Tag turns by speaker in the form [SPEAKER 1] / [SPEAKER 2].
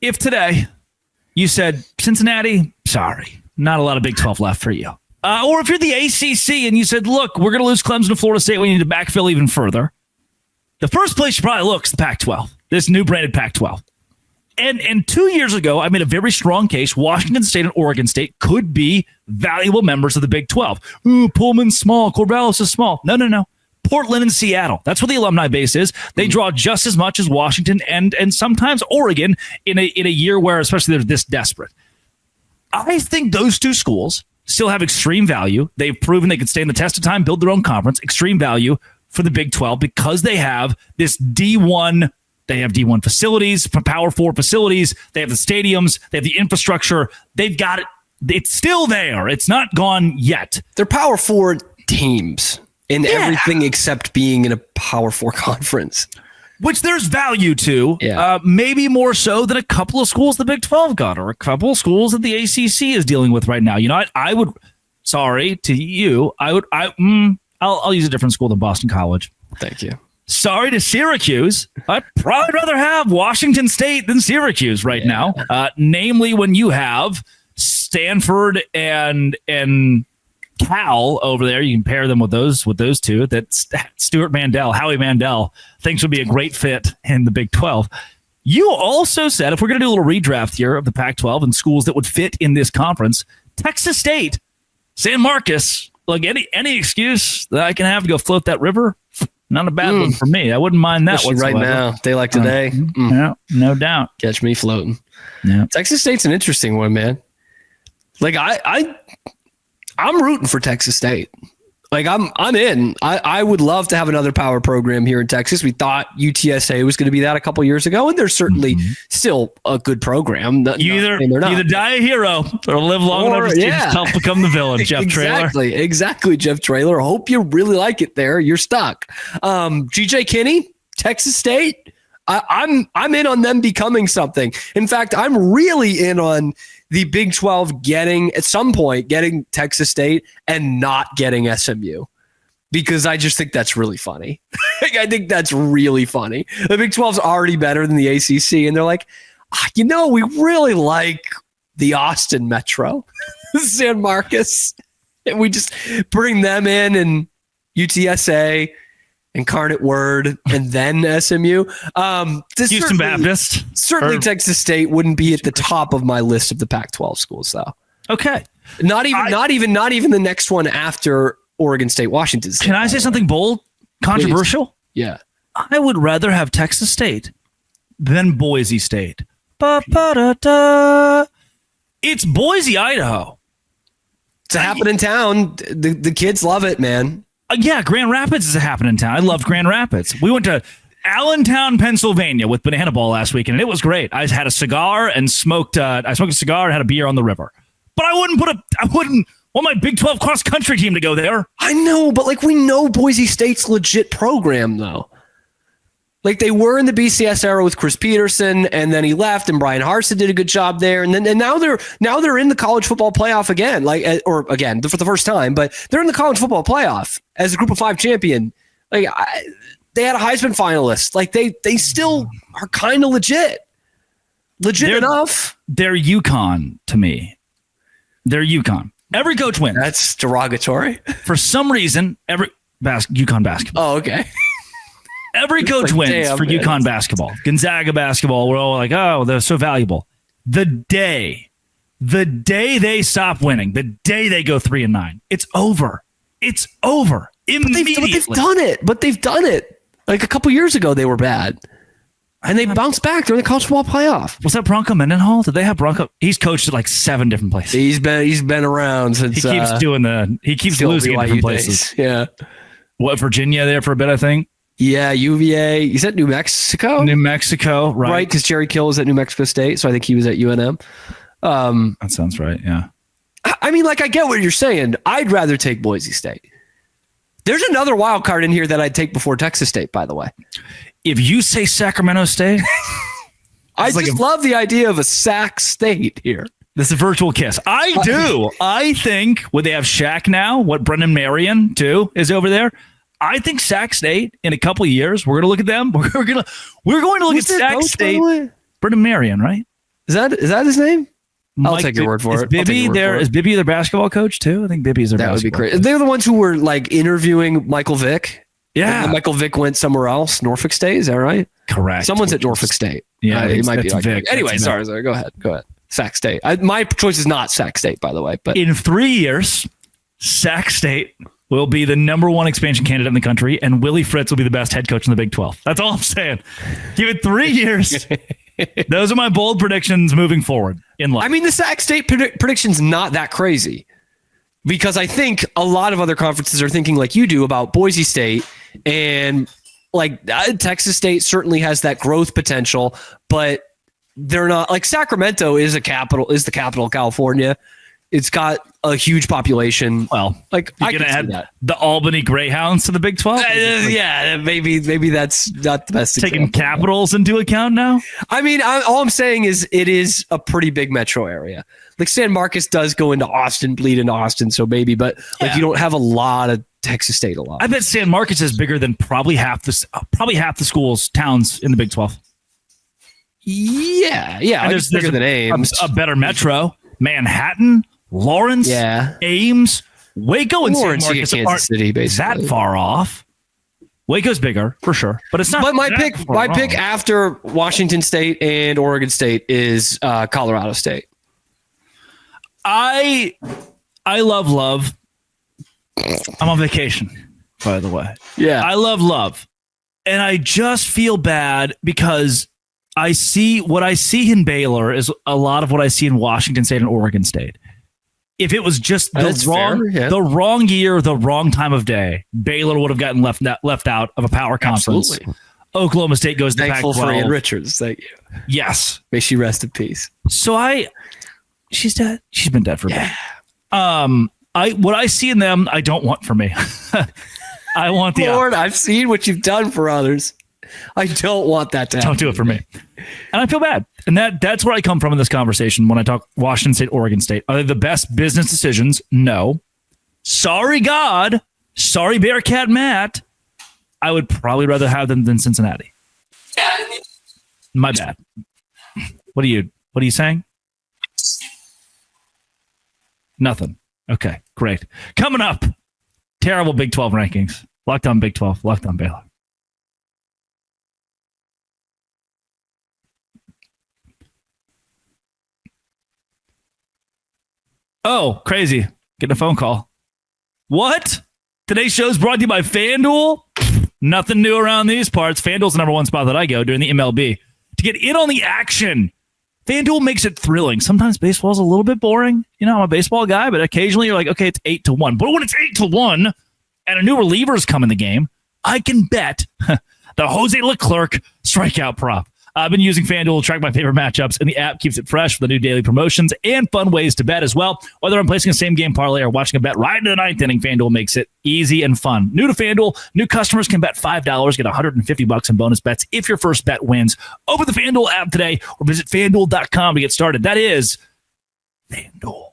[SPEAKER 1] if today you said, Cincinnati, sorry, not a lot of Big 12 left for you. Or if you're the ACC and you said, look, we're going to lose Clemson to Florida State, we need to backfill even further. The first place you probably look is the Pac-12, this new branded Pac-12. And 2 years ago, I made a very strong case. Washington State and Oregon State could be valuable members of the Big 12. Ooh, Pullman's small. Corvallis is small. No. Portland and Seattle. That's where the alumni base is. They draw just as much as Washington and sometimes Oregon in a year where especially they're this desperate. I think those two schools still have extreme value. They've proven they can stand the test of time, build their own conference, extreme value for the Big 12 because they have this D1. They have D1 facilities, Power 4 facilities. They have the stadiums. They have the infrastructure. They've got it. It's still there. It's not gone yet.
[SPEAKER 2] They're Power 4 teams in everything except being in a Power 4 conference.
[SPEAKER 1] Which there's value to, maybe more so than a couple of schools the Big 12 got or a couple of schools that the ACC is dealing with right now. You know, I would, sorry to you, I'll use a different school than Boston College.
[SPEAKER 2] Thank you.
[SPEAKER 1] Sorry to Syracuse. I'd probably rather have Washington State than Syracuse right now. Namely, when you have Stanford and Cal over there, you can pair them with those two. That's Howie Mandel thinks would be a great fit in the Big 12. You also said if we're going to do a little redraft here of the Pac-12 and schools that would fit in this conference, Texas State, San Marcos, like any excuse that I can have to go float that river, not a bad one for me. I wouldn't mind that
[SPEAKER 2] whatsoever. Right now, day like today.
[SPEAKER 1] No doubt.
[SPEAKER 2] Catch me floating.
[SPEAKER 1] Yeah.
[SPEAKER 2] Texas State's an interesting one, man. Like I'm rooting for Texas State. Like I'm in. I would love to have another power program here in Texas. We thought UTSA was going to be that a couple years ago, and they're certainly still a good program.
[SPEAKER 1] You either die a hero or live long enough to help become the villain, Jeff Traylor.
[SPEAKER 2] Exactly, Jeff Traylor. Hope you really like it there. You're stuck. GJ Kinney, Texas State. I'm in on them becoming something. In fact, I'm really in on the Big 12 at some point getting Texas State and not getting SMU, because I just think that's really funny. I think that's really funny. The Big 12's already better than the ACC, and they're like, we really like the Austin Metro, San Marcos, and we just bring them in and UTSA. Incarnate Word, and then SMU.
[SPEAKER 1] Houston Baptist.
[SPEAKER 2] Certainly Texas State wouldn't be at the top of my list of the Pac-12 schools, though.
[SPEAKER 1] Okay.
[SPEAKER 2] Not even the next one after Oregon State, Washington State.
[SPEAKER 1] Can I say something bold? Controversial?
[SPEAKER 2] Please. Yeah.
[SPEAKER 1] I would rather have Texas State than Boise State. Ba-ba-da-da. It's Boise, Idaho.
[SPEAKER 2] It's a happening town. The kids love it, man.
[SPEAKER 1] Grand Rapids is a happening town. I loved Grand Rapids. We went to Allentown, Pennsylvania with Banana Ball last weekend, and it was great. I had a cigar and smoked a cigar and had a beer on the river. But I wouldn't want my Big 12 cross country team to go there.
[SPEAKER 2] I know, but we know Boise State's legit program though. Like they were in the BCS era with Chris Peterson, and then he left, and Brian Harsin did a good job there, and now they're in the college football playoff again, for the first time, but they're in the college football playoff as a Group of 5 champion. They had a Heisman finalist. Like they still are kind of legit enough.
[SPEAKER 1] They're UConn to me. They're UConn. Every coach wins.
[SPEAKER 2] That's derogatory.
[SPEAKER 1] For some reason, UConn basketball.
[SPEAKER 2] Oh, okay.
[SPEAKER 1] Every coach wins for UConn basketball. Gonzaga basketball, we're all like, oh, they're so valuable. The day they stop winning, the day they go 3-9, it's over. It's over immediately.
[SPEAKER 2] But they've done it. Like a couple years ago, they were bad, and they bounced back. They're in the college football playoff.
[SPEAKER 1] Was that Bronco Mendenhall? Did they have Bronco? He's coached at like 7 different places.
[SPEAKER 2] He's been around since.
[SPEAKER 1] He keeps losing at different places.
[SPEAKER 2] Yeah.
[SPEAKER 1] What, Virginia there for a bit, I think.
[SPEAKER 2] Yeah, UVA. He's at New Mexico.
[SPEAKER 1] New Mexico, right?
[SPEAKER 2] Right, because Jerry Kill was at New Mexico State, so I think he was at UNM.
[SPEAKER 1] That sounds right. Yeah.
[SPEAKER 2] I mean, I get what you're saying. I'd rather take Boise State. There's another wild card in here that I'd take before Texas State, by the way.
[SPEAKER 1] If you say Sacramento State,
[SPEAKER 2] I just love the idea of a Sac State here.
[SPEAKER 1] This is a virtual kiss. I do. I think would they have Shaq now? What Brendan Marion too is over there. I think Sac State in a couple of years, we're going to look at them. We're going to look at Sac State. Brendan Marion, right?
[SPEAKER 2] Is that his name? I'll take your word for it.
[SPEAKER 1] Is Bibby their basketball coach too? I think Bibby's their basketball. That would be great.
[SPEAKER 2] Coach. They're the ones who were like interviewing Michael Vick.
[SPEAKER 1] Yeah.
[SPEAKER 2] Michael Vick went somewhere else. Norfolk State, is that right?
[SPEAKER 1] Correct.
[SPEAKER 2] Someone's at Norfolk State.
[SPEAKER 1] Yeah,
[SPEAKER 2] it might be like
[SPEAKER 1] Vic.
[SPEAKER 2] Anyway, sorry. Go ahead. Sac State. My choice is not Sac State, by the way. But
[SPEAKER 1] in 3 years, Sac State will be the number one expansion candidate in the country, and Willie Fritz will be the best head coach in the Big 12. That's all I'm saying. Give it 3 years. Those are my bold predictions moving forward in life.
[SPEAKER 2] I mean, the Sac State prediction's not that crazy because I think a lot of other conferences are thinking like you do about Boise State, and like Texas State certainly has that growth potential, but they're not like Sacramento is the capital of California. It's got a huge population.
[SPEAKER 1] Well,
[SPEAKER 2] like
[SPEAKER 1] you're going to add the Albany Greyhounds to the Big 12?
[SPEAKER 2] Yeah, maybe that's not the best.
[SPEAKER 1] Taking
[SPEAKER 2] example.
[SPEAKER 1] capitals into account now?
[SPEAKER 2] I mean, all I'm saying is it is a pretty big metro area. Like San Marcos does go into Austin, bleed into Austin, so maybe, but like you don't have a lot of Texas State a lot.
[SPEAKER 1] I bet San Marcos is bigger than probably half the schools, towns in the Big 12.
[SPEAKER 2] Yeah.
[SPEAKER 1] There's
[SPEAKER 2] bigger than Ames.
[SPEAKER 1] A better metro. Manhattan, Lawrence, Ames, Waco, and
[SPEAKER 2] Lawrence,
[SPEAKER 1] San Marcos
[SPEAKER 2] Kansas
[SPEAKER 1] aren't
[SPEAKER 2] City, basically.
[SPEAKER 1] that far off. Waco's bigger for sure, but it's not.
[SPEAKER 2] But my pick after Washington State and Oregon State is Colorado State.
[SPEAKER 1] I love. I'm on vacation, by the way.
[SPEAKER 2] Yeah,
[SPEAKER 1] I love, and I just feel bad because I see in Baylor is a lot of what I see in Washington State and Oregon State. If it was just the wrong year, the wrong time of day, Baylor would have gotten left out of a power conference.
[SPEAKER 2] Absolutely.
[SPEAKER 1] Oklahoma State goes to
[SPEAKER 2] Thankful
[SPEAKER 1] Pac-12.
[SPEAKER 2] for Ann Richards. Thank you.
[SPEAKER 1] Yes.
[SPEAKER 2] May she rest in peace.
[SPEAKER 1] So she's dead. She's been dead for me. What I see in them, I don't want for me. I want the
[SPEAKER 2] Lord, I've seen what you've done for others. I don't want that to happen.
[SPEAKER 1] Don't do it for me. And I feel bad. And that's where I come from in this conversation when I talk Washington State, Oregon State. Are they the best business decisions? No. Sorry, God. Sorry, Bearcat Matt. I would probably rather have them than Cincinnati. My bad. What are you saying? Nothing. Okay, great. Coming up, terrible Big 12 rankings. Locked on Big 12. Locked on Baylor. Oh, crazy. Getting a phone call. What? Today's show is brought to you by FanDuel. Nothing new around these parts. FanDuel's the number one spot that I go during the MLB. To get in on the action, FanDuel makes it thrilling. Sometimes baseball's a little bit boring. You know, I'm a baseball guy, but occasionally you're like, okay, it's 8-1. But when it's 8-1 and a new reliever's come in the game, I can bet the Jose Leclerc strikeout prop. I've been using FanDuel to track my favorite matchups, and the app keeps it fresh with the new daily promotions and fun ways to bet as well. Whether I'm placing a same-game parlay or watching a bet right into the ninth inning, FanDuel makes it easy and fun. New to FanDuel, new customers can bet $5, get $150 in bonus bets if your first bet wins. Open the FanDuel app today or visit FanDuel.com to get started. That is FanDuel.